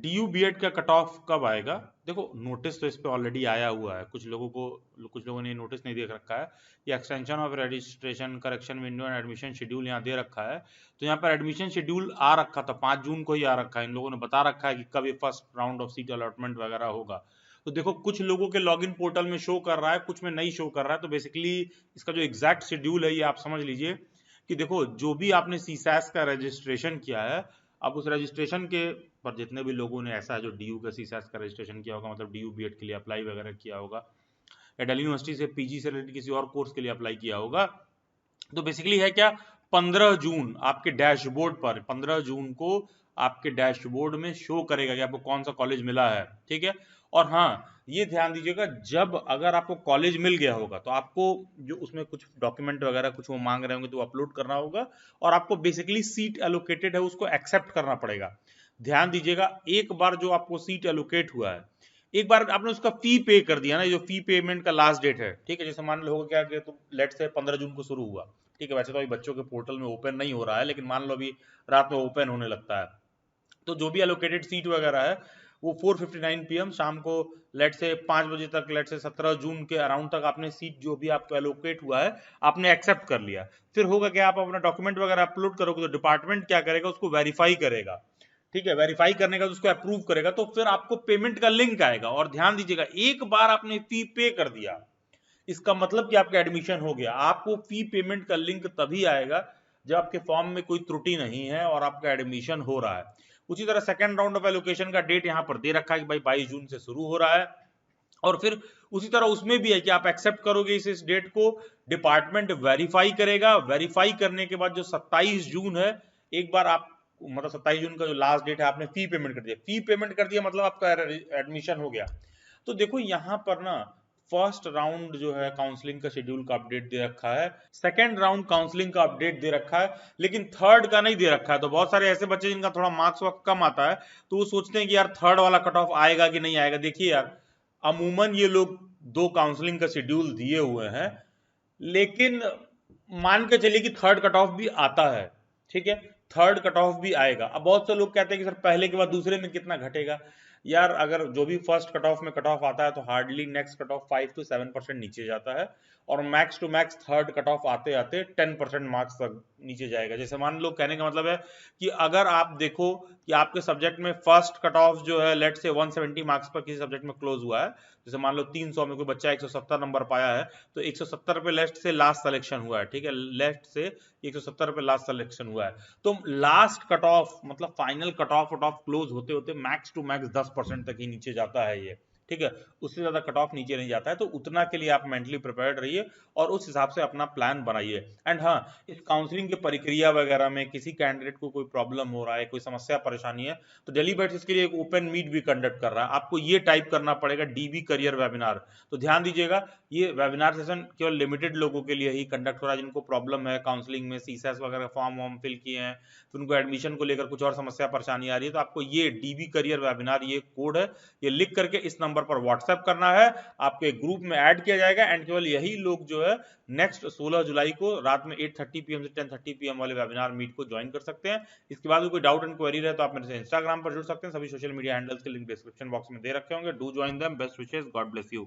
DU BEd का cut off कब आएगा? देखो नोटिस तो इस पे ऑलरेडी आया हुआ है, कुछ लोगों ने नोटिस नहीं देख रखा है। ये extension of registration correction window and admission schedule यहाँ दे रखा है। तो यहाँ पर एडमिशन शेड्यूल आ रखा था, 5 जून को ही आ रखा है। इन लोगों ने बता रखा है कि कब ये first round of seat allotment वगैरह होगा। तो देखो कुछ लोगों के लॉगिन पोर्टल में शो कर रहा है, कुछ में नहीं शो कर रहा है। तो बेसिकली इसका जो एग्जैक्ट शेड्यूल है ये आप समझ लीजिए कि देखो जो भी आपने सीसैस का रजिस्ट्रेशन किया है, अब उस रजिस्ट्रेशन के पर जितने भी लोगों ने ऐसा जो डीयू का सीसैस का रजिस्ट्रेशन किया होगा, मतलब डीयू बीएड के लिए अप्लाई वगैरह किया होगा, या दिल्ली यूनिवर्सिटी से पीजी से रिलेटेड किसी और कोर्स के लिए अप्लाई किया होगा, तो बेसिकली है क्या, 15 जून आपके डैशबोर्ड पर 15 जून को आपके डैशबोर्ड में शो करेगा कि आपको कौन सा कॉलेज मिला है। ठीक है। और हाँ ये ध्यान दीजिएगा, जब अगर आपको कॉलेज मिल गया होगा तो आपको जो उसमें कुछ डॉक्यूमेंट वगैरह कुछ वो मांग रहे होंगे तो अपलोड करना होगा, और आपको बेसिकली सीट एलोकेटेड है उसको एक्सेप्ट करना पड़ेगा। ध्यान दीजिएगा, एक बार जो आपको सीट एलोकेट हुआ है, एक बार आपने उसका फी पे कर दिया ना, जो फी पेमेंट का लास्ट डेट है, ठीक है, जैसे मान लो होगा क्या कि तो लेट से 15 जून को शुरू हुआ, ठीक है, वैसे तो अभी बच्चों के पोर्टल में ओपन नहीं हो रहा है, लेकिन मान लो अभी रात में ओपन होने लगता है, तो जो भी एलोकेटेड सीट वगैरह है वो 4:59 PM शाम को लेट से 5 बजे तक, लेट से 17 जून के अराउंड तक आपने सीट जो भी आपको एलोकेट हुआ है आपने एक्सेप्ट कर लिया। फिर होगा क्या, आप अपना डॉक्यूमेंट वगैरह अपलोड करोगे तो डिपार्टमेंट क्या करेगा, उसको वेरीफाई करेगा। ठीक है, वेरीफाई करने का तो उसको अप्रूव करेगा, तो फिर आपको पेमेंट का लिंक आएगा। और ध्यान दीजिएगा, एक बार आपने फी पे कर दिया इसका मतलब कि आपका एडमिशन हो गया। आपको फी पेमेंट का लिंक तभी आएगा जब आपके फॉर्म में कोई त्रुटि नहीं है और आपका एडमिशन हो रहा है। उसी तरह सेकंड राउंड ऑफ एलोकेशन का डेट यहाँ पर दे रखा है कि भाई 22 जून से शुरू हो रहा है, और फिर उसी तरह उसमें भी है कि आप एक्सेप्ट करोगे इस डेट को, डिपार्टमेंट वेरीफाई करेगा, वेरीफाई करने के बाद जो 27 जून है, एक बार आप मतलब 27 जून का जो लास्ट डेट है, आपने फी पेमेंट कर दिया, फी पेमेंट कर दिया मतलब आपका एडमिशन हो गया। तो देखो यहाँ पर ना फर्स्ट राउंड जो है काउंसलिंग का शेड्यूल का अपडेट दे रखा है, सेकंड राउंड काउंसलिंग का अपडेट दे रखा है, लेकिन थर्ड का नहीं दे रखा है। तो बहुत सारे ऐसे बच्चे जिनका थोड़ा मार्क्स वक्त कम आता है तो वो सोचते हैं कि यार थर्ड वाला कट ऑफ आएगा कि नहीं आएगा। देखिए यार, अमूमन ये लोग 2 काउंसलिंग का शेड्यूल दिए हुए हैं, लेकिन मान के चलिए कि थर्ड कट ऑफ भी आता है, ठीक है, थर्ड कट ऑफ भी आएगा। अब बहुत से लोग कहते हैं कि सर पहले के बाद दूसरे में कितना घटेगा। यार अगर जो भी फर्स्ट कट ऑफ में कट ऑफ आता है तो hardly next cut off 5 to 7% नीचे जाता है, और max to max third cut off आते आते 10% मार्क्स तक नीचे जाएगा। जैसे मान लो, कहने का मतलब है कि अगर आप देखो कि आपके सब्जेक्ट में फर्स्ट कट ऑफ जो है लेट से 170 मार्क्स पर किसी सब्जेक्ट में क्लोज हुआ है, जैसे मान लो 300 में कोई बच्चा 170 नंबर पाया है, तो 170 पे लेफ्ट से लास्ट सिलेक्शन हुआ है, ठीक है, लेफ्ट से 170 पे लास्ट सिलेक्शन हुआ है, तो लास्ट कट ऑफ मतलब फाइनल कट ऑफ क्लोज होते होते मैक्स टू मैक्स 10% तक ही नीचे जाता है ये, ठीक है, उससे ज्यादा कट ऑफ नीचे नहीं जाता है। तो उतना के लिए आप मेंटली प्रिपेयर्ड रहिए और उस हिसाब से अपना प्लान बनाइए। एंड हाँ, इस काउंसलिंग की प्रक्रिया वगैरह में किसी कैंडिडेट को कोई प्रॉब्लम हो रहा है, कोई समस्या परेशानी है, तो दिल्ली बैट्स इसके लिए एक ओपन मीट भी कंडक्ट कर रहा है। आपको ये टाइप करना पड़ेगा डीबी करियर वेबिनार। तो ध्यान दीजिएगा, ये वेबिनार सेशन केवल लिमिटेड लोगों के लिए ही कंडक्ट हो रहा है जिनको प्रॉब्लम है काउंसलिंग में, सीसैस वगैरह फॉर्म वॉर्म फिल किए हैं, तो उनको एडमिशन को लेकर कुछ और समस्या परेशानी आ रही है, तो आपको ये डीबी करियर वेबिनार, ये कोड है, ये लिख करके इस नंबर पर व्हाट्सएप करना है, आपके ग्रुप में ऐड किया जाएगा। एंड केवल यही लोग जो है नेक्स्ट 16 जुलाई को रात में 8:30 PM से 10:30 PM वाले वेबिनार मीट को ज्वाइन कर सकते हैं। इसके बाद कोई डाउट एंड क्वेरी रहे तो आप मेरे से इंस्टाग्राम पर जुड़ सकते हैं। सभी सोशल मीडिया हैंडल्स के लिंक डिस्क्रिप्शन बॉक्स में दे रखे होंगे। Do join them. Best wishes, God bless you.